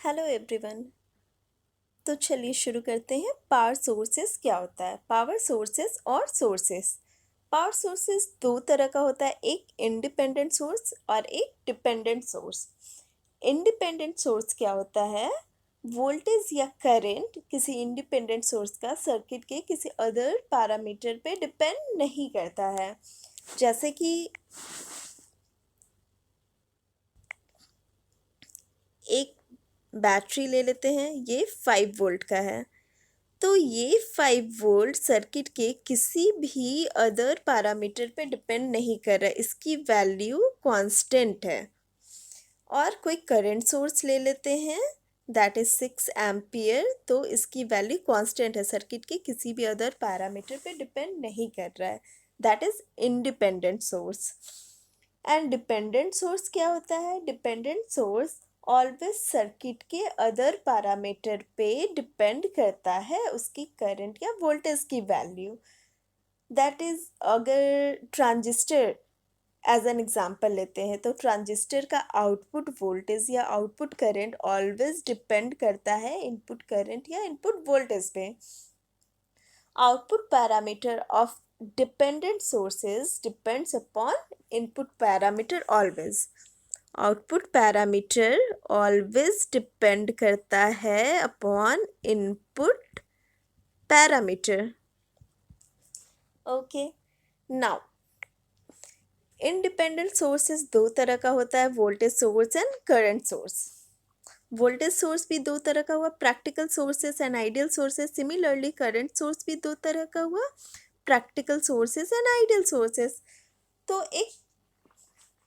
Hello everyone. तो चलिए शुरू करते हैं। पावर सोर्सेस क्या होता है? पावर सोर्सेस और सोर्सेस। पावर सोर्सेस दो तरह का होता है, एक इंडिपेंडेंट सोर्स और एक डिपेंडेंट सोर्स। इंडिपेंडेंट सोर्स क्या होता है? वोल्टेज या करंट किसी इंडिपेंडेंट सोर्स का सर्किट के किसी अदर पैरामीटर पे डिपेंड नहीं करता है। जैसे कि एक बैटरी ले लेते हैं, ये 5 वोल्ट का है। तो ये 5 वोल्ट सर्किट के किसी भी अदर पैरामीटर पे डिपेंड नहीं कर रहा है, इसकी वैल्यू कांस्टेंट है। और कोई करंट सोर्स ले लेते हैं, दैट इज 6 एम्पियर, तो इसकी वैल्यू कांस्टेंट है, सर्किट के किसी भी अदर पैरामीटर पे डिपेंड नहीं कर रहा है, that is independent source. And dependent source क्या होता है? डिपेंडेंट सोर्स ऑलवेज सर्किट के अदर पैरामीटर पे डिपेंड करता है, उसकी करंट या वोल्टेज की वैल्यू। दैट इज, अगर ट्रांजिस्टर एज एन एग्जांपल लेते हैं, तो ट्रांजिस्टर का आउटपुट वोल्टेज या आउटपुट करंट ऑलवेज डिपेंड करता है इनपुट करंट या इनपुट वोल्टेज पे। Output parameter of dependent sources depends upon input parameter always. Output parameter always depend करता है upon input parameter. Okay, now independent sources दो तरह का होता है, voltage source and current source. Voltage source भी दो तरह का हुआ, practical sources and ideal sources. Similarly current source भी दो तरह का हुआ, practical sources and ideal sources. तो एक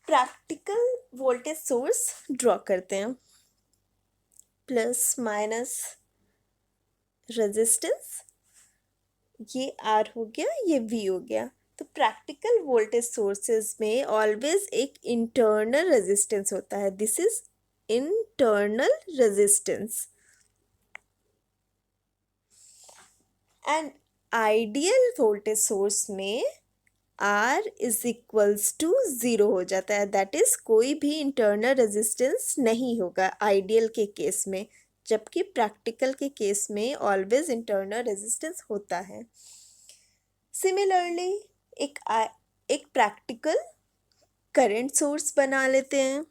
प्रैक्टिकल वोल्टेज सोर्स ड्रॉ करते हैं, प्लस माइनस रेजिस्टेंस, ये आर हो गया, ये वी हो गया। तो प्रैक्टिकल वोल्टेज सोर्सेज में ऑलवेज एक इंटरनल रेजिस्टेंस होता है, this is internal resistance. And ideal voltage source में R इज इक्वल्स टू 0 हो जाता है, दैट इज कोई भी इंटरनल रेजिस्टेंस नहीं होगा आइडियल के केस में, जबकि प्रैक्टिकल के केस में ऑलवेज इंटरनल रेजिस्टेंस होता है। सिमिलरली एक प्रैक्टिकल करंट सोर्स बना लेते हैं,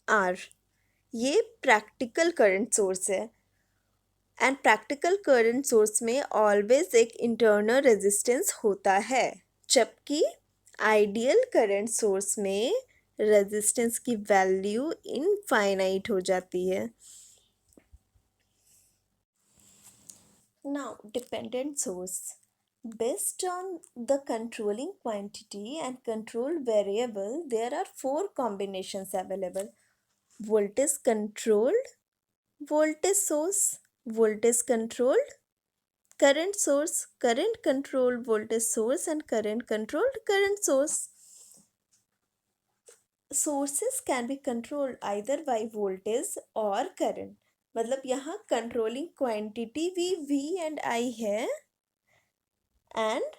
R, ये प्रैक्टिकल करंट सोर्स है। एंड प्रैक्टिकल करंट सोर्स में ऑलवेज एक इंटरनल रेजिस्टेंस होता है, जबकि आइडियल करंट सोर्स में रेजिस्टेंस की वैल्यू इनफाइनाइट हो जाती है। Now dependent source, based on the controlling quantity and control variable, there are 4 combinations available: voltage controlled voltage source, voltage controlled current source, current controlled voltage source, and current controlled current source. Sources can be controlled either by voltage or current. मतलब यहाँ controlling quantity भी V and I है, and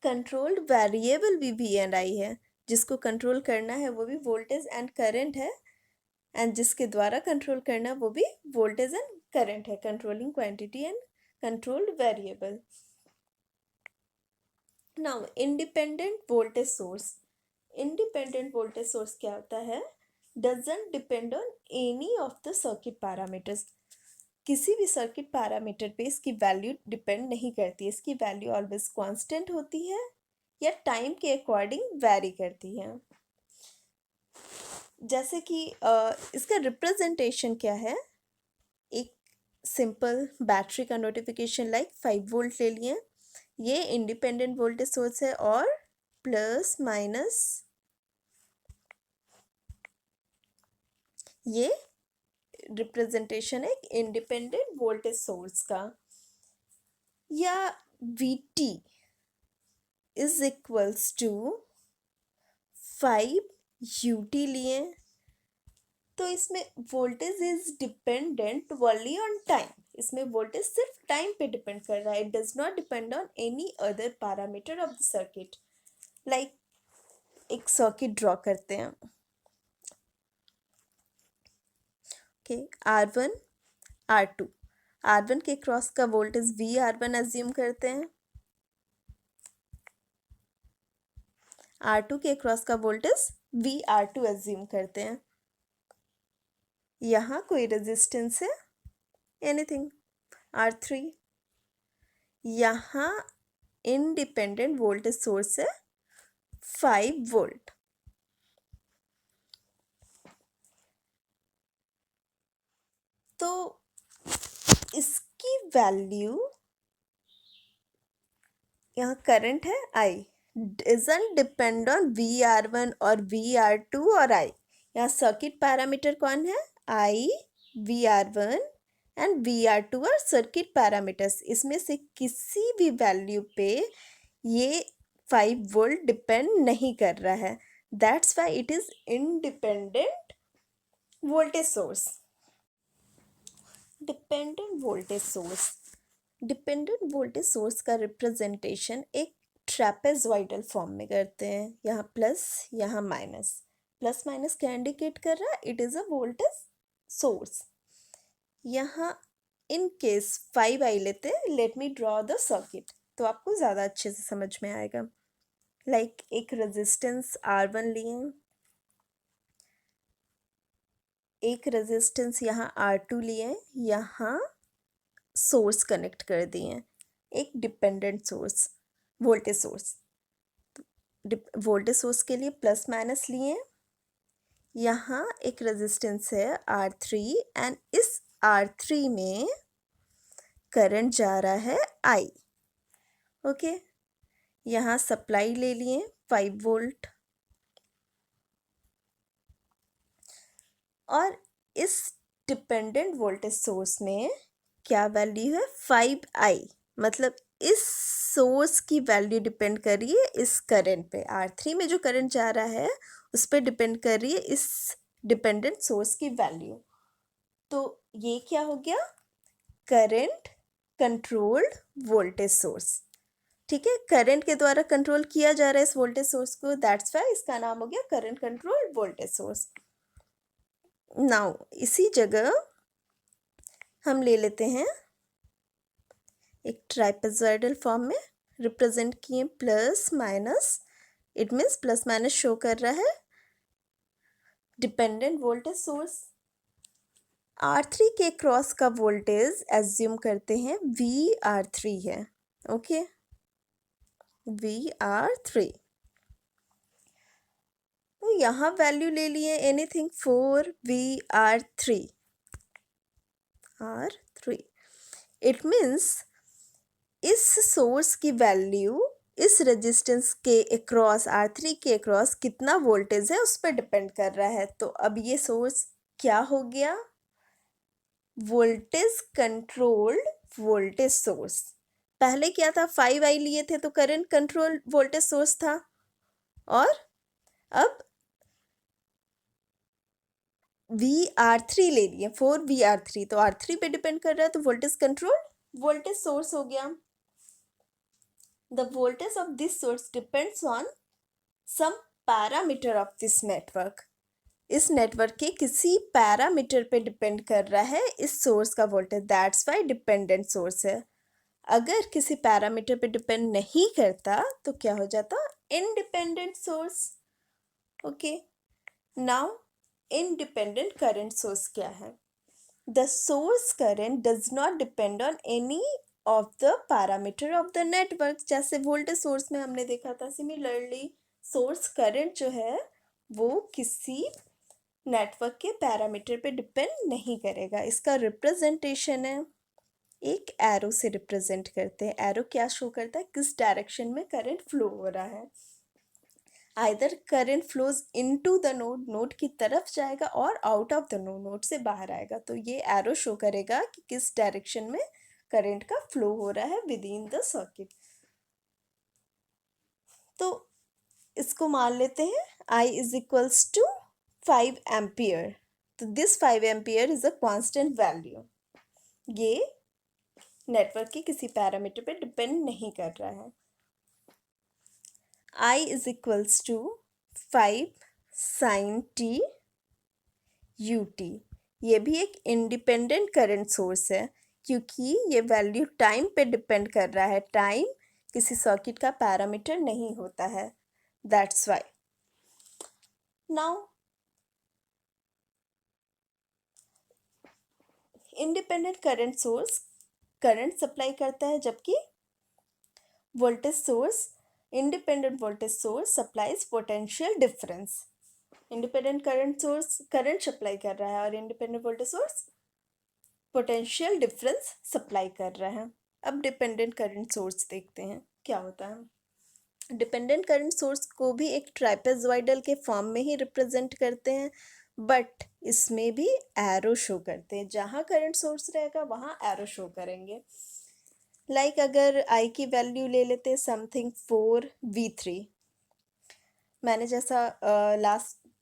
controlled variable भी V and I है। जिसको control करना है वो भी वोल्टेज एंड करंट है, एंड जिसके द्वारा कंट्रोल करना वो भी वोल्टेज एंड करंट है, controlling quantity and controlled variable. Now independent voltage source. Independent voltage source क्या होता है? Doesn't depend on any of the circuit parameters. किसी भी सर्किट पैरामीटर पे इसकी वैल्यू डिपेंड नहीं करती, इसकी वैल्यू ऑलवेज कांस्टेंट होती है या टाइम के अकॉर्डिंग वैरी करती है। जैसे कि इसका रिप्रेजेंटेशन क्या है? एक सिंपल बैटरी का नोटिफिकेशन लाइक 5 वोल्ट ले लिए, ये इंडिपेंडेंट वोल्टेज सोर्स है, और प्लस माइनस ये रिप्रेजेंटेशन है इंडिपेंडेंट वोल्टेज सोर्स का। या VT is equals to 5UT लिए, तो इसमें voltage is dependent only on time, इसमें वोल्टेज सिर्फ टाइम पे डिपेंड कर रहा है, it does not depend on any other parameter of the circuit. Like एक सर्किट ड्रॉ करते हैं। ओके, R1 R2, R1 के क्रॉस का वोल्टेज VR1 एज्यूम करते हैं, R2 के क्रॉस का वोल्टेज VR2 एज्यूम करते हैं। यहाँ कोई रेजिस्टेंस है, एनीथिंग, R3। यहाँ इंडिपेंडेंट वोल्टेज सोर्स है 5 वोल्ट। तो इसकी वैल्यू, यहाँ करंट है I, doesn't depend on VR1 और VR2 और I। यहाँ सर्किट पैरामीटर कौन है? I, VR1 एंड VR2 और सर्किट पैरामीटर्स। इसमें से किसी भी वैल्यू पे ये 5 वोल्ट डिपेंड नहीं कर रहा है, that's why it is independent voltage source. Dependent voltage source, dependent voltage source का रिप्रेजेंटेशन एक ट्रेपेजॉइडल फॉर्म में करते हैं। यहाँ प्लस, यहाँ माइनस, प्लस माइनस क्या इंडिकेट कर रहा है? It is a voltage source. यहाँ इन केस 5i लेते हैं, let me draw the circuit, तो आपको ज़्यादा अच्छे से समझ में आएगा। लाइक एक रेजिस्टेंस R1 लिए, एक रेजिस्टेंस यहाँ R2 लिए, यहाँ सोर्स कनेक्ट कर दिए, एक dependent source, voltage source. Voltage source के लिए प्लस माइनस लिए, यहाँ एक रेजिस्टेंस है R3 एंड इस R3 में करंट जा रहा है I। ओके, यहाँ सप्लाई ले लिए 5 वोल्ट, और इस डिपेंडेंट वोल्टेज सोर्स में क्या वैल्यू है? 5i, मतलब इस सोर्स की वैल्यू डिपेंड कर रही है इस करंट पे। R3 में जो करंट जा रहा है उस पर डिपेंड कर रही है इस डिपेंडेंट सोर्स की वैल्यू। तो ये क्या हो गया? Current controlled voltage source. ठीक है, करंट के द्वारा कंट्रोल किया जा रहा है इस वोल्टेज सोर्स को, दैट्स वाई इसका नाम हो गया current controlled voltage source. Now इसी जगह हम ले लेते हैं एक ट्राइपेजॉइडल फॉर्म में रिप्रेजेंट किए plus minus, it means plus minus show कर रहा है डिपेंडेंट वोल्टेज सोर्स। R3 के क्रॉस का वोल्टेज एज्यूम करते हैं VR3 है। ओके, VR3, तो यहाँ वैल्यू ले लिए anything 4 VR3, R3। It means इस सोर्स की वैल्यू इस रेजिस्टेंस के अक्रॉस, R3 के अक्रॉस कितना वोल्टेज है उस पर डिपेंड कर रहा है। तो अब ये सोर्स क्या हो गया? Voltage controlled voltage source. पहले क्या था? 5i लिए थे तो करंट कंट्रोल वोल्टेज सोर्स था, और अब VR3 ले लिए, 4 VR3, तो R3 पे डिपेंड कर रहा है, तो वोल्टेज कंट्रोल वोल्टेज सोर्स हो गया। The voltage of this source depends on some parameter of this network. इस नेटवर्क के किसी पैरामीटर पे डिपेंड कर रहा है इस सोर्स का voltage, that's why dependent source है। अगर किसी पैरामीटर पे डिपेंड नहीं करता तो क्या हो जाता? Independent source. Okay, now independent current source क्या है? The source current does not depend on any of the parameter of the network. जैसे वोल्टेज सोर्स में हमने देखा था, सिमिलरली सोर्स करंट जो है वो किसी नेटवर्क के पैरामीटर पे डिपेंड नहीं करेगा। इसका रिप्रेजेंटेशन है, एक एरो से रिप्रेजेंट करते हैं। एरो क्या शो करता है? किस डायरेक्शन में करंट फ्लो हो रहा है। Either current flows into the node, node की तरफ जाएगा, और out of the node, node से बाहर आएगा। तो ये एरो शो करेगा कि किस डायरेक्शन में करंट का फ्लो हो रहा है विद इन द सर्किट। तो इसको मान लेते हैं I is equals to 5 ampere. तो this 5 ampere is a constant value. ये नेटवर्क के किसी पैरामीटर पे डिपेंड नहीं कर रहा है। I is equals to 5 sin t ut। ये भी एक इंडिपेंडेंट करंट सोर्स है क्योंकि ये वैल्यू टाइम पे डिपेंड कर रहा है। टाइम किसी सर्किट का पैरामीटर नहीं होता है, that's why. Now independent current source current supply करता है, जबकि voltage source independent voltage source supplies potential difference. Independent current source current supply कर रहा है और independent voltage source potential difference supply कर रहा है। अब डिपेंडेंट करंट सोर्स देखते हैं क्या होता है। डिपेंडेंट करंट सोर्स को भी एक ट्राइपेजॉइडल के फॉर्म में ही रिप्रेजेंट करते हैं, बट इसमें भी एरो शो करते हैं। जहाँ करंट सोर्स रहेगा वहाँ एरो शो करेंगे। लाइक अगर आई की वैल्यू ले लेते हैं समथिंग 4v3। मैंने जैसा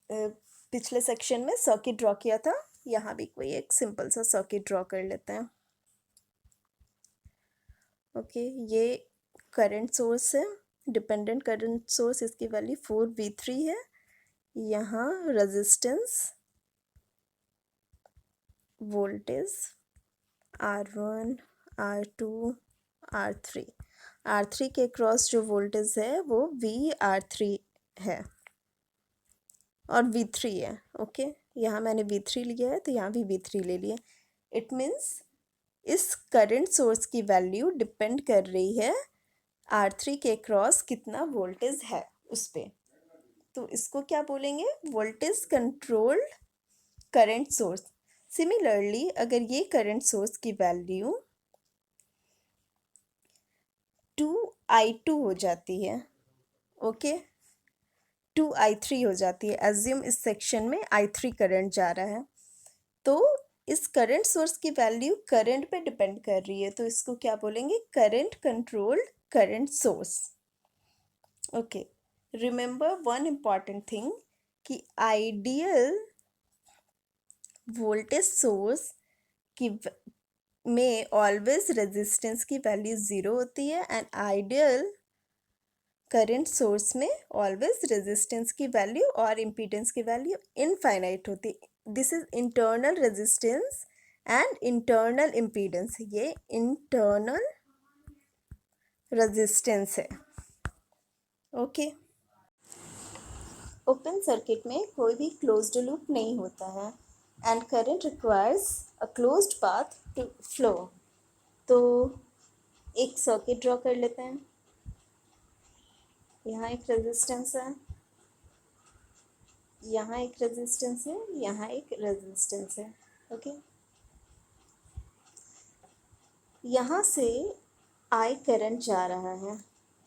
पिछले सेक्शन में सर्किट ड्रॉ किया था, यहाँ भी कोई एक सिंपल सा सर्किट ड्रॉ कर लेते हैं। ओके, ये करंट सोर्स है, डिपेंडेंट करंट सोर्स, इसकी वैल्यू 4v3 है। यहाँ resistance, voltage R1, R2, R3। R3 के क्रॉस जो वोल्टेज है वो VR3 है और V3 है। ओके, यहाँ मैंने V3 लिया है तो यहाँ भी V3 ले लिया। इट मीन्स इस करंट सोर्स की वैल्यू डिपेंड कर रही है R3 के क्रॉस कितना वोल्टेज है उस पर। तो इसको क्या बोलेंगे? Voltage controlled current source. Similarly अगर ये करंट सोर्स की वैल्यू 2i2 हो जाती है, ओके, 2i3 हो जाती है। एज्यूम इस सेक्शन में i3 करंट जा रहा है, तो इस करंट सोर्स की वैल्यू करंट पे डिपेंड कर रही है, तो इसको क्या बोलेंगे? Current controlled current source. Okay, remember one important thing कि आइडियल वोल्टेज सोर्स की में ऑलवेज रेजिस्टेंस की वैल्यू 0 होती है एंड आइडियल करंट सोर्स में ऑलवेज रेजिस्टेंस की वैल्यू और इम्पीडेंस की वैल्यू इनफाइनाइट होती है। This is internal resistance and internal impedance. ये इंटरनल रेजिस्टेंस है। ओके, ओपन सर्किट में कोई भी क्लोज्ड लूप नहीं होता है and current requires a closed path to flow. तो एक सर्किट ड्रॉ कर लेते हैं। यहाँ एक रेजिस्टेंस है, यहाँ एक रेजिस्टेंस है, यहाँ एक रेजिस्टेंस है। ओके, यहाँ से आई करंट जा रहा है,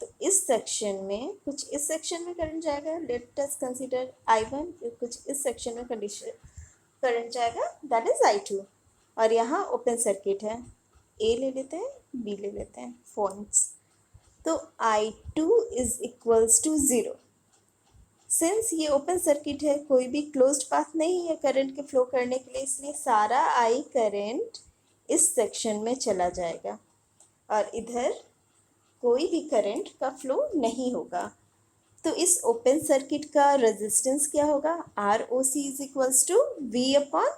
तो इस सेक्शन में कुछ इस सेक्शन में करंट जाएगा, लेट अस कंसीडर I1। कुछ इस सेक्शन में कंडीशन करंट जाएगा, दैट इज I2। और यहाँ ओपन सर्किट है, ए ले लेते हैं, बी ले लेते हैं पॉइंट्स। तो I2 is equals to 0। Since ये ओपन सर्किट है, कोई भी क्लोज्ड पाथ नहीं है करंट के फ्लो करने के लिए, इसलिए सारा आई करंट इस सेक्शन में चला जाएगा और इधर कोई भी करंट का फ्लो नहीं होगा। तो इस ओपन सर्किट का रेजिस्टेंस क्या होगा? ROC is equals to V upon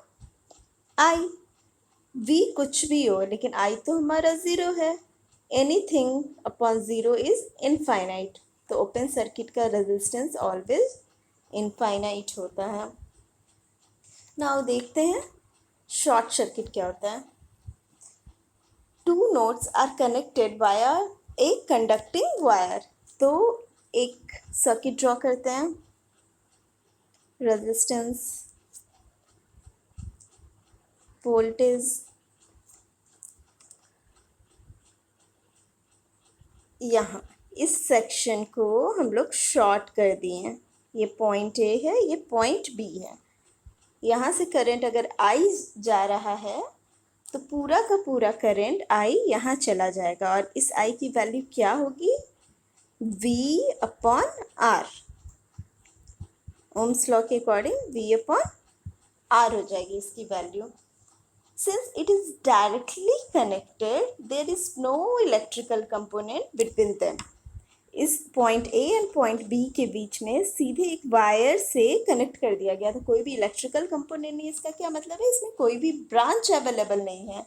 I। V कुछ भी हो, लेकिन I तो हमारा 0 है। Anything upon 0 is infinite. तो ओपन सर्किट का रेजिस्टेंस ऑलवेज इनफाइनाइट होता है। नाउ देखते हैं शॉर्ट सर्किट क्या होता है। Two nodes are connected via a conducting wire. तो एक सर्किट ड्रॉ करते हैं। रेजिस्टेंस, वोल्टेज, यहाँ इस सेक्शन को हम लोग शॉर्ट कर दिए हैं। ये पॉइंट ए है, ये पॉइंट बी है। यहाँ से करंट अगर आई जा रहा है तो पूरा का पूरा करंट आई यहाँ चला जाएगा और इस आई की वैल्यू क्या होगी? V upon R। Ohm's law के अकॉर्डिंग V अपॉन R हो जाएगी इसकी value. Since it is directly connected, there is no electrical component between them. इस point A and point B के बीच में सीधे एक वायर से कनेक्ट कर दिया गया था, कोई भी इलेक्ट्रिकल कंपोनेंट नहीं। इसका क्या मतलब है, इसमें कोई भी ब्रांच अवेलेबल नहीं है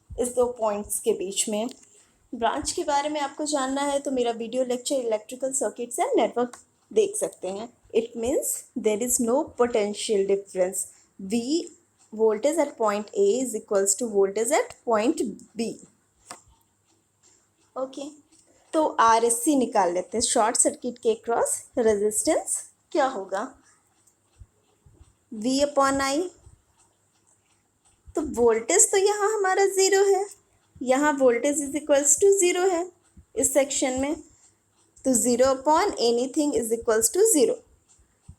इस दो पॉइंट्स के बीच में। ब्रांच के बारे में आपको जानना है तो मेरा video lecture electrical circuits and network देख सकते हैं। It means there is no potential difference. V voltage at point A is equals to voltage at point B. Okay, तो RSC निकाल लेते हैं, शॉर्ट सर्किट के क्रॉस रेजिस्टेंस क्या होगा, V/I। तो वोल्टेज तो यहाँ हमारा ज़ीरो है, यहाँ voltage is equals to zero है इस सेक्शन में, तो zero upon anything is equals to zero.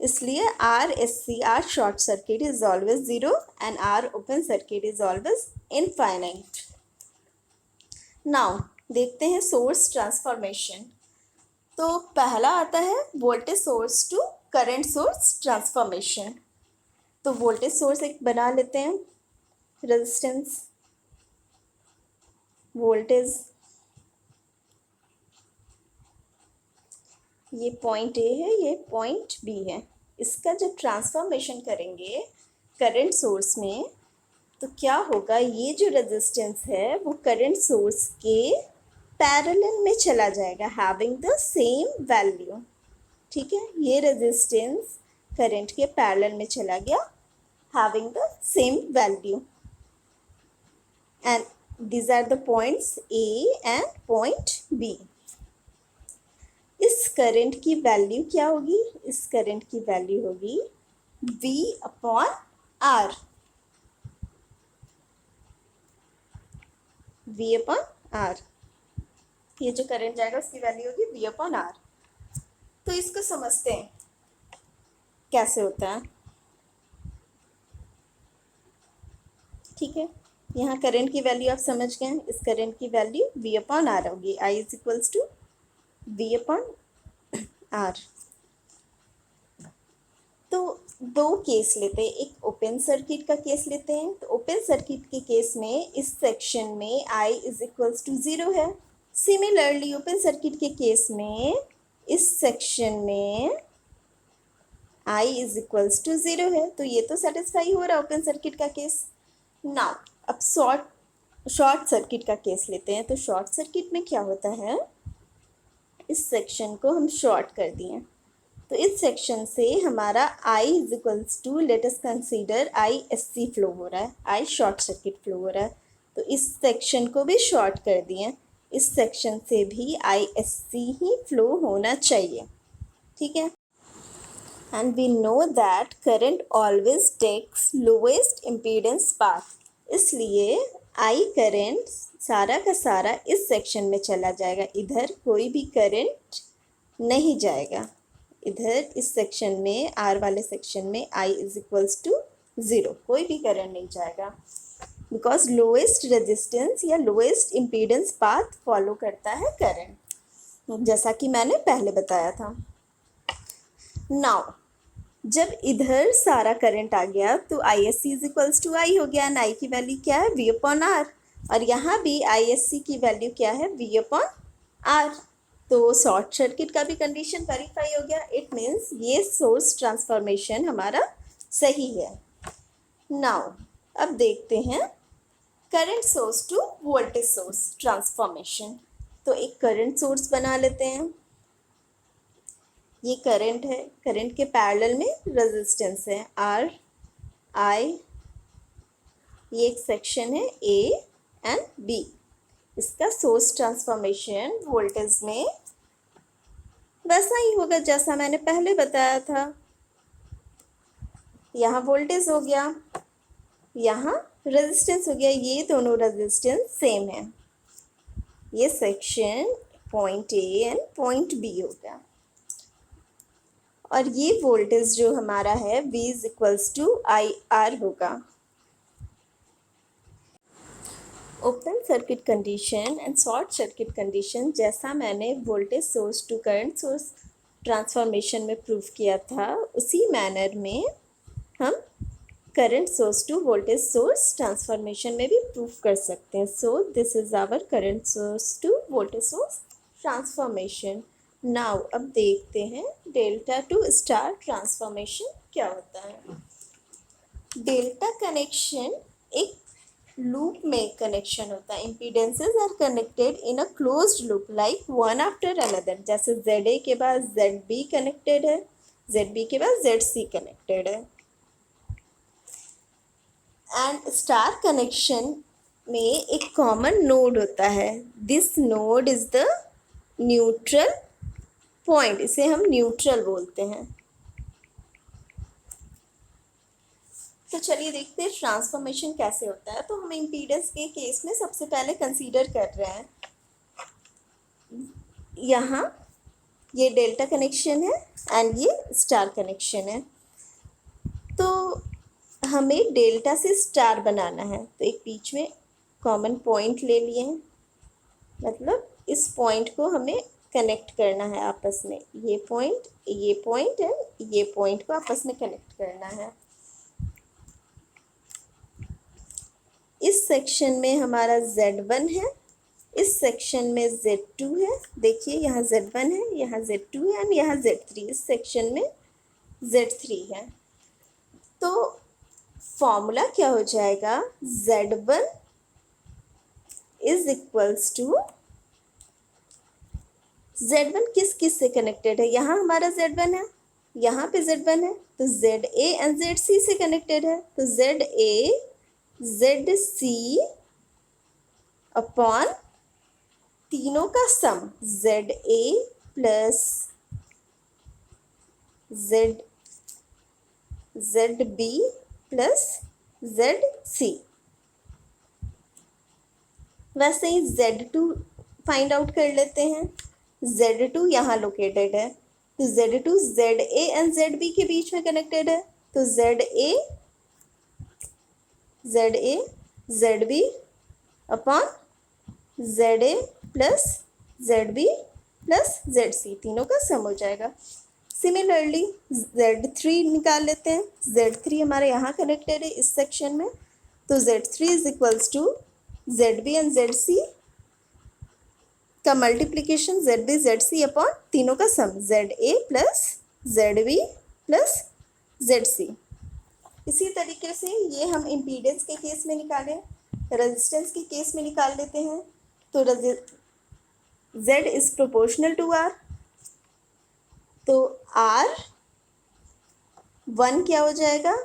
इसलिए RSC, R short circuit is always zero and R open circuit is always infinite. Now देखते हैं सोर्स ट्रांसफॉर्मेशन। तो पहला आता है voltage source to current source transformation. तो वोल्टेज सोर्स एक बना लेते हैं, रेजिस्टेंस, वोल्टेज, ये पॉइंट ए है, ये पॉइंट बी है। इसका जब ट्रांसफॉर्मेशन करेंगे करंट सोर्स में तो क्या होगा, ये जो रेजिस्टेंस है वो करंट सोर्स के पैरेलल में चला जाएगा, हैविंग द सेम वैल्यू। ठीक है, ये रेजिस्टेंस करंट के पैरेलल में चला गया, having the same value, and these are the points A and point B। इस करंट की वैल्यू क्या होगी, इस करंट की वैल्यू होगी V/R। V/R, ये जो करंट जाएगा उसकी वैल्यू होगी V/R। तो इसको समझते हैं कैसे होता है। ठीक है, यहाँ करंट की वैल्यू आप समझ गए हैं, इस करंट की वैल्यू V/R होगी, I is equals to V/R। तो दो केस लेते हैं, एक ओपन सर्किट का केस लेते हैं। तो ओपन सर्किट के केस में इस सेक्शन में I is equals to zero है। सिमिलरली ओपन सर्किट के केस में इस सेक्शन में I is equals to zero है। तो ये तो सेटिस्फाई हो रहा है ओपन सर्किट का केस। नाउ अब शॉर्ट सर्किट का केस लेते हैं। तो शॉर्ट सर्किट में क्या होता है, इस सेक्शन को हम शॉर्ट कर दिए, तो इस सेक्शन से हमारा I is equals to, let us consider ISC flow हो रहा है, I शॉर्ट सर्किट फ्लो हो रहा है। तो इस सेक्शन को भी शॉर्ट कर दिए, इस सेक्शन से भी ISC ही फ्लो होना चाहिए। ठीक है, and we know that current always takes lowest impedance path, इसलिए I करंट सारा का सारा इस सेक्शन में चला जाएगा, इधर कोई भी करंट नहीं जाएगा। इधर इस सेक्शन में, R वाले सेक्शन में I is equals to zero, कोई भी करंट नहीं जाएगा, बिकॉज लोएस्ट रेजिस्टेंस या लोएस्ट इम्पीडेंस पाथ फॉलो करता है करंट, जैसा कि मैंने पहले बताया था। नाउ जब इधर सारा करंट आ गया तो ISC is equals to I हो गया, एंड I की वैल्यू क्या है, V/R, और यहाँ भी ISC की वैल्यू क्या है, V/R। तो शॉर्ट सर्किट का भी कंडीशन वेरीफाई हो गया। इट मीन्स ये सोर्स ट्रांसफॉर्मेशन हमारा सही है। नाउ अब देखते हैं current source to voltage source transformation. तो एक करंट सोर्स बना लेते हैं, ये करंट है, करंट के पैरेलल में रेजिस्टेंस है RI, ये एक सेक्शन है A एंड B। इसका सोर्स ट्रांसफॉर्मेशन वोल्टेज में वैसा ही होगा जैसा मैंने पहले बताया था। यहाँ वोल्टेज हो गया, यहाँ रेजिस्टेंस हो गया, ये दोनों रेजिस्टेंस सेम है। ये section point A and point B हो गया, और ये वोल्टेज जो हमारा है V is equals to IR होगा। Open circuit condition and short circuit condition जैसा मैंने voltage source to current source transformation में प्रूव किया था, उसी मैनर में हम current source to voltage source transformation में भी प्रूव कर सकते हैं. So this is our current source to voltage source transformation. Now अब देखते हैं डेल्टा टू स्टार ट्रांसफॉर्मेशन क्या होता है. डेल्टा कनेक्शन एक लूप में कनेक्शन होता है. Impedances are connected in a closed loop like one after another. जैसे ZA के बाद ZB कनेक्टेड है, ZB के बाद ZC कनेक्टेड है. एंड स्टार कनेक्शन में एक कॉमन नोड होता है. This node is the neutral point. इसे हम न्यूट्रल बोलते हैं. तो चलिए देखते हैं ट्रांसफॉर्मेशन कैसे होता है. तो हम इम्पीडेंस के केस में सबसे पहले कंसीडर कर रहे हैं. यहाँ ये डेल्टा कनेक्शन है एंड ये स्टार कनेक्शन है. तो हमें डेल्टा से स्टार बनाना है. तो एक बीच में कॉमन पॉइंट ले लिए हैं. मतलब इस पॉइंट को हमें कनेक्ट करना है आपस में. ये पॉइंट एंड ये पॉइंट को आपस में कनेक्ट करना है. इस सेक्शन में हमारा Z1 है, इस सेक्शन में Z2 है. देखिए यहाँ Z1 है, यहाँ Z2 है एंड यहाँ Z3. इस सेक्शन में Z3 है. तो फॉर्मूला क्या हो जाएगा. Z1 is equals to Z1 किस किस से कनेक्टेड है. यहाँ हमारा Z1 है, यहाँ पे Z1 है, तो ZA एंड ZC से कनेक्टेड है. तो ZA ZC अपॉन तीनों का sum ZA plus ZB plus ZC. वैसे ही Z2 फाइंड आउट कर लेते हैं. Z2 यहाँ लोकेटेड है, तो Z2 ZA एंड ZB के बीच में कनेक्टेड है. तो ZA ZB upon ZA plus ZB plus ZC तीनों का सम हो जाएगा. सिमिलरली Z3 निकाल लेते हैं. Z3 हमारे यहाँ कनेक्टेड है इस सेक्शन में. तो Z3 is equals to ZB and ZC का मल्टीप्लिकेशन ZB ZC अपॉन तीनों का sum ZA plus ZB plus ZC. इसी तरीके से ये हम इम्पीडेंस के केस में निकाले, रेजिस्टेंस के केस में निकाल लेते हैं. तो Z is proportional to R. तो R1 क्या हो जाएगा.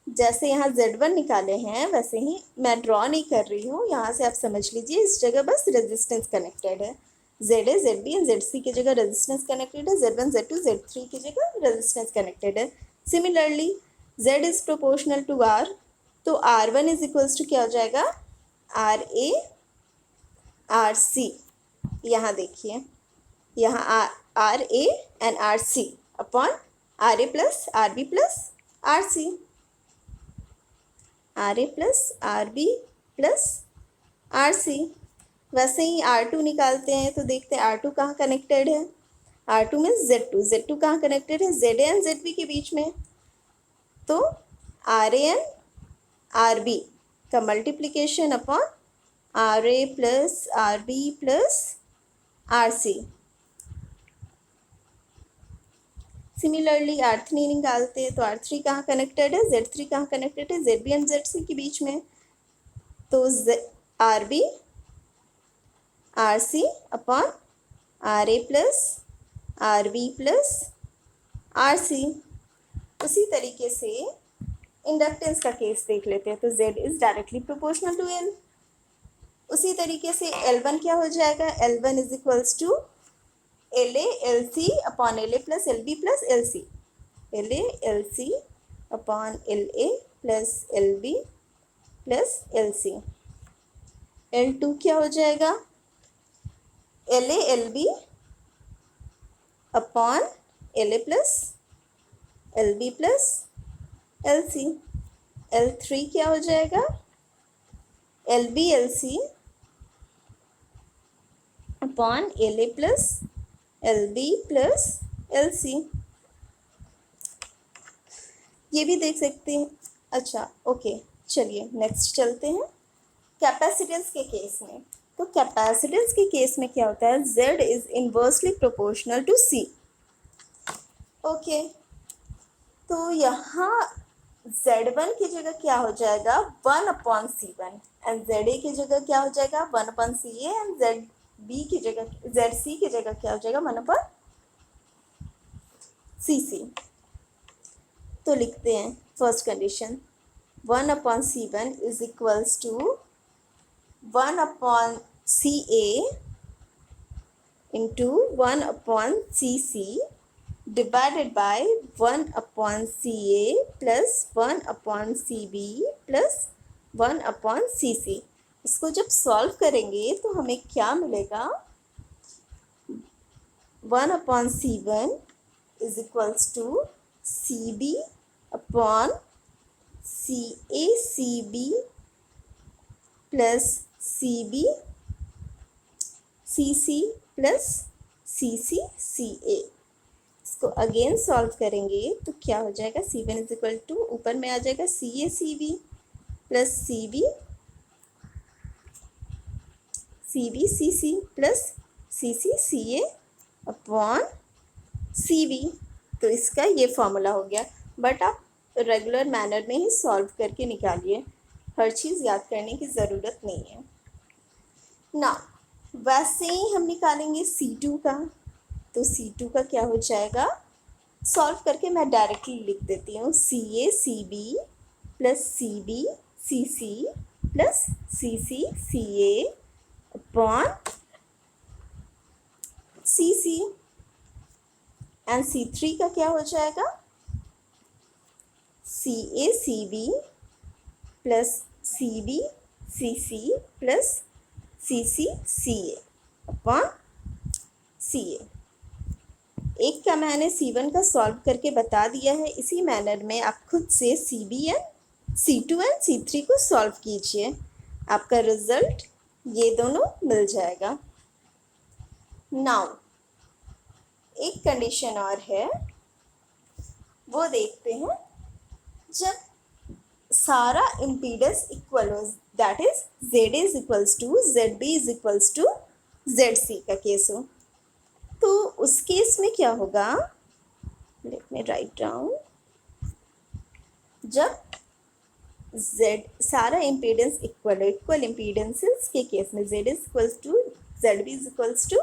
जैसे यहाँ Z1 निकाले हैं वैसे ही मैं ड्रॉ नहीं कर रही हूँ, यहाँ से आप समझ लीजिए. इस जगह बस रेजिस्टेंस कनेक्टेड है. ZA ZB एंड ZC की जगह रेजिस्टेंस कनेक्टेड है. Z1 Z2 Z3 की जगह रेजिस्टेंस कनेक्टेड है. Similarly Z is proportional to R. तो R1 इज इक्वल्स टू क्या हो जाएगा. RA RC. यहाँ देखिए, यहाँ RA and RC upon RA plus RB plus RC. RA plus RB plus RC. वैसे ही R2 निकालते हैं. तो देखते हैं R2 कहाँ कनेक्टेड है. R2 में Z2 कहाँ कनेक्टेड है. ZA एंड ZB के बीच में. तो RA एंड RB का multiplication upon RA plus RB plus RC. Similarly R3 निकालते हैं. तो R3 कहाँ कनेक्टेड है. Z3 कहाँ कनेक्टेड है. ZB एंड ZC के बीच में. तो RB RC upon RA plus RB plus RC. उसी तरीके से इंडक्टेंस का केस देख लेते हैं. तो Z is directly proportional to L. उसी तरीके से L1 क्या हो जाएगा. L1 is equals to LA LC upon LA plus LB plus LC. LA LC upon LA plus LB plus LC. L2 क्या हो जाएगा. LA LB upon LA plus LB plus LC. L3 क्या हो जाएगा. LB LC upon LA plus LB plus LC. ये भी देख सकते हैं. अच्छा ओके, चलिए नेक्स्ट चलते हैं कैपेसिटेंस के केस में। तो कैपेसिटेंस के केस में क्या होता है, Z is inversely proportional to C। Okay, तो यहाँ Z1 की जगह क्या हो जाएगा 1/C1 एंड ZA की जगह क्या हो जाएगा 1/CA एंड ZB की जगह ZC की जगह क्या हो जाएगा 1/CC। तो लिखते हैं first condition 1/C1 is equals to 1/CA into 1/CC divided by 1/CA plus 1/CB plus 1/CC। इसको जब सॉल्व करेंगे तो हमें क्या मिलेगा 1/C1 is equals to CB upon CACB plus CB CC plus CCCA। इसको अगेन सॉल्व करेंगे तो क्या हो जाएगा C1 इज इक्वल टू ऊपर में आ जाएगा CACB plus CBCC plus CCCA upon CB। तो इसका ये फॉर्मूला हो गया, बट आप रेगुलर मैनर में ही सॉल्व करके निकालिए, हर चीज़ याद करने की ज़रूरत नहीं है ना। वैसे ही हम निकालेंगे C2 का, तो C2 का क्या हो जाएगा, सॉल्व करके मैं डायरेक्टली लिख देती हूँ CACB plus CBCC plus CCCA upon CC and C3 का क्या हो जाएगा CACB plus CBCC plus CCCA upon CA। एक का मैंने C1 का सॉल्व करके बता दिया है, इसी मैनर में आप खुद से C2 एंड C3 को सॉल्व कीजिए, आपका रिजल्ट ये दोनों मिल जाएगा। नाउ एक कंडीशन और है, वो देखते हैं। जब सारा इम्पीडेंस इक्वल हो, that is ZA is equals to ZB is equals to ZC का केस हो, तो उस केस में क्या होगा, लेट मी राइट डाउन। जब Z सारा इम्पीडेंस इक्वल इम्पीडेंसेस के केस में Z is equals to ZB is equals to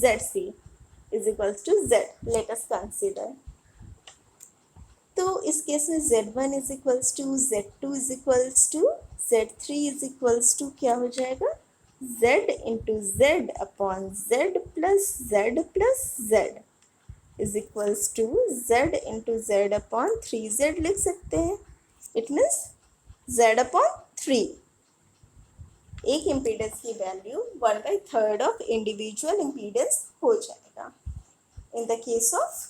ZC is equals to Z, let us consider. तो इस केस में Z1 is equals to Z2 is equals to Z3 is equals to क्या हो जाएगा Z into Z upon Z plus Z is equals to Z into Z upon 3Z लिख सकते हैं। It means Z upon 3। एक impedance की value 1/3 of individual impedance हो जाएगा in the case of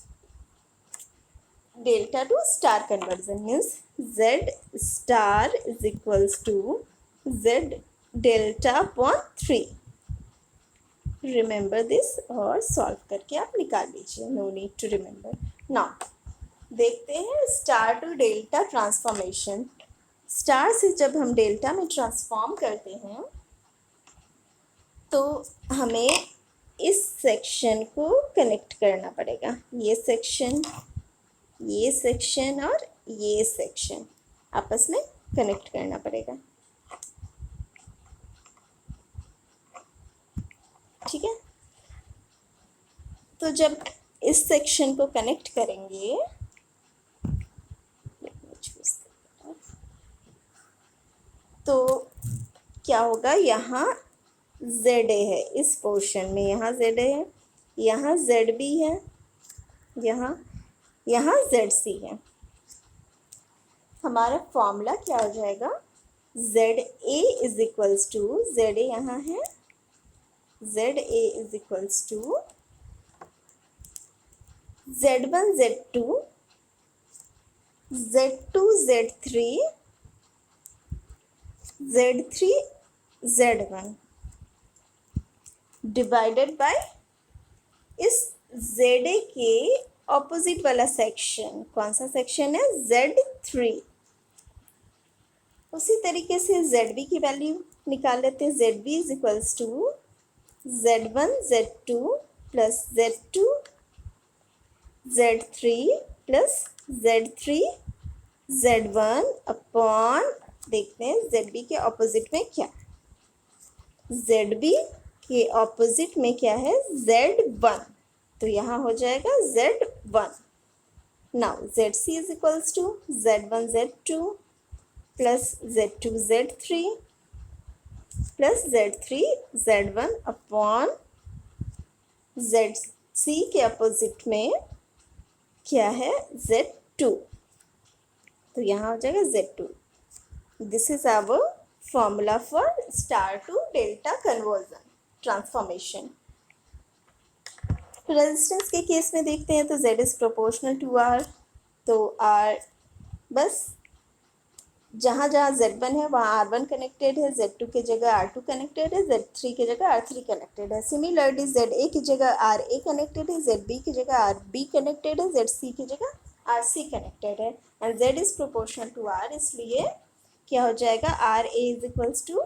delta to star conversion, means Z star is equals to Z delta upon 3। Remember this और solve करके आप निकाल लीजिए, no need to remember. Now देखते हैं star to delta transformation. Star से जब हम डेल्टा में ट्रांसफॉर्म करते हैं तो हमें इस सेक्शन को कनेक्ट करना पड़ेगा, ये सेक्शन और ये सेक्शन आपस में कनेक्ट करना पड़ेगा, ठीक है। तो जब इस सेक्शन को कनेक्ट करेंगे तो क्या होगा, यहाँ ZA है इस पोर्शन में, यहाँ ZA है, यहाँ ZB है, यहाँ ZC है। हमारा फॉर्मूला क्या हो जाएगा, ZA is equals to ZA यहाँ है, ZA is equals to Z1 Z2 Z2 Z3 Z3 Z1 divided by इस ZA के ऑपोजिट वाला सेक्शन, कौन सा सेक्शन है Z3, उसी तरीके से जेड बी की वैल्यू निकाल लेते हैं। Z B is equals to Z1 Z2 plus Z2 Z3 plus Z3 Z1 upon, देखते हैं ZB के ऑपोजिट में क्या है। ZB के ऑपोजिट में क्या है, Z1, तो यहाँ हो जाएगा Z1। Now ZC is equals to Z1 Z2 plus Z2 Z3 plus Z3 Z1 upon ZC के अपोजिट में क्या है, Z2, तो यहाँ हो जाएगा Z2। This is our formula for star to delta conversion transformation. Resistance के केस में देखते हैं तो Z is proportional to R, तो R बस जहाँ जहाँ Z1 है वहाँ R1 कनेक्टेड है, Z2 की जगह R2 कनेक्टेड है, Z3 की जगह R3 कनेक्टेड है। सिमिलरली ZA की जगह RA कनेक्टेड है, ZB की जगह RB कनेक्टेड है, ZC की जगह RC कनेक्टेड है, and Z is proportional to R, इसलिए क्या हो जाएगा, RA is equals to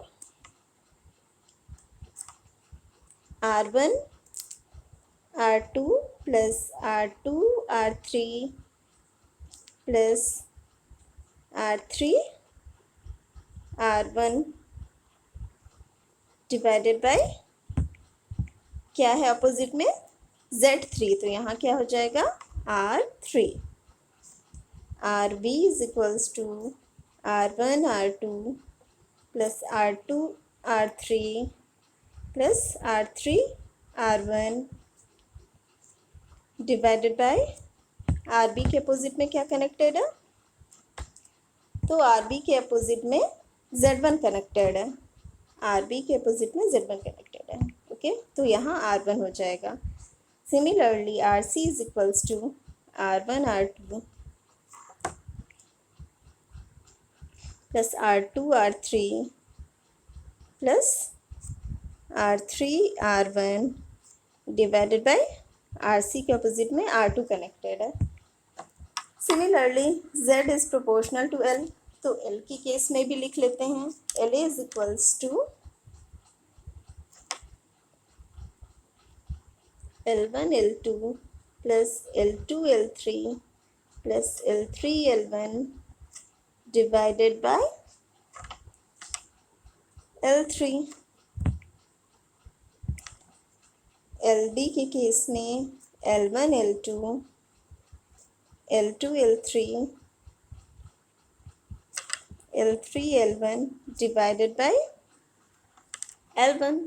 R1 R2 plus R2 R3 plus R3 R1 divided by क्या है अपोजिट में, Z3, तो यहाँ क्या हो जाएगा R3। RB is equals to R1 R2 plus R2 R3 plus R3 R1 divided by RB के opposite में क्या कनेक्टेड है, तो RB के अपोजिट में Z1 कनेक्टेड है, RB के अपोजिट में Z1 कनेक्टेड है। ओके, तो यहाँ R1 हो जाएगा। Similarly RC is equals to R1 R2 plus R2 R3 plus R3 R1 divided by RC के अपोजिट में R2 कनेक्टेड है। Similarly Z is proportional to L, तो L की केस में भी लिख लेते हैं। L is equals to L1 L2 plus L2 L3 plus L3 L1 divided by L3। LB के केस में L1 L2 L2 L3 L3 L1 divided by L1,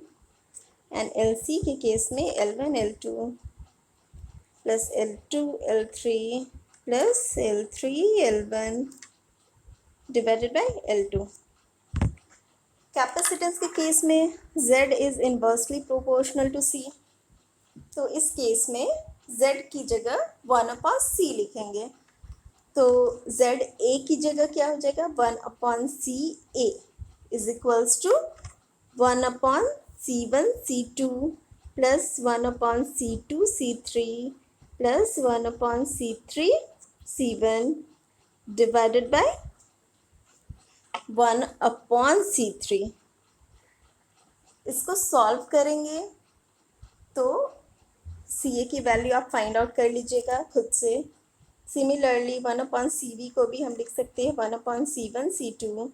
and LC के केस में L1 L2 plus L2 L3 plus L3 L1 divided by L2। Capacitance के case में Z is inversely proportional to C, तो इस case में Z की जगह 1/C लिखेंगे, तो ZA की जगह क्या हो जाएगा, 1/CA is equals to 1/C1 C2 plus 1/C2 C3 plus 1/C3 C1 divided by 1/C3। इसको सॉल्व करेंगे तो CA की वैल्यू आप फाइंड आउट कर लीजिएगा खुद से। सिमिलरली 1/CV को भी हम लिख सकते हैं 1/C1 C2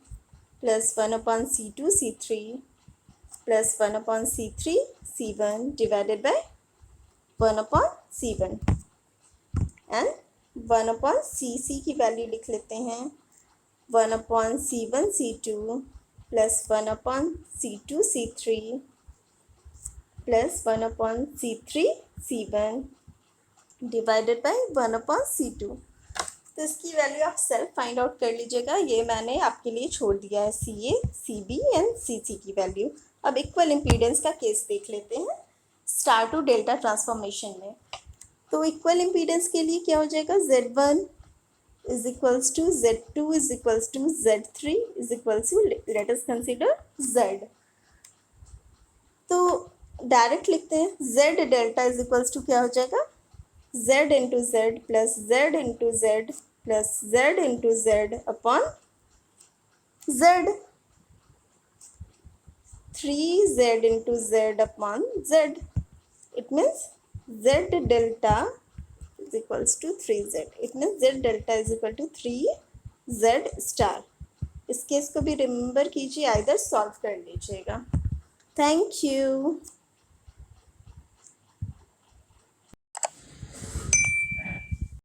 plus 1/C2 C3 plus 1/C3 C1 divided bye 1/C1, and 1/CC की वैल्यू लिख लेते हैं 1/C1 C2 plus 1/C2 C3 plus 1/C3 C1 divided bye 1/C2। तो इसकी वैल्यू आप सेल्फ फाइंड आउट कर लीजिएगा, ये मैंने आपके लिए छोड़ दिया है CA CB एंड CC की वैल्यू। अब इक्वल इम्पीडेंस का केस देख लेते हैं स्टार टू डेल्टा ट्रांसफॉर्मेशन में। तो इक्वल इम्पीडेंस के लिए क्या हो जाएगा, Z1 is equals to Z2 is equals to Z3 is equals to, let us consider Z। तो डायरेक्ट लिखते हैं Z delta is equals to क्या हो जाएगा, Z into Z plus Z into Z plus Z into Z upon z, 3z into z upon z. It means z delta is equals to 3z. It means z delta is equal to 3z star. इस case को भी remember कीजिए, either solve कर लीजिएगा. Thank you.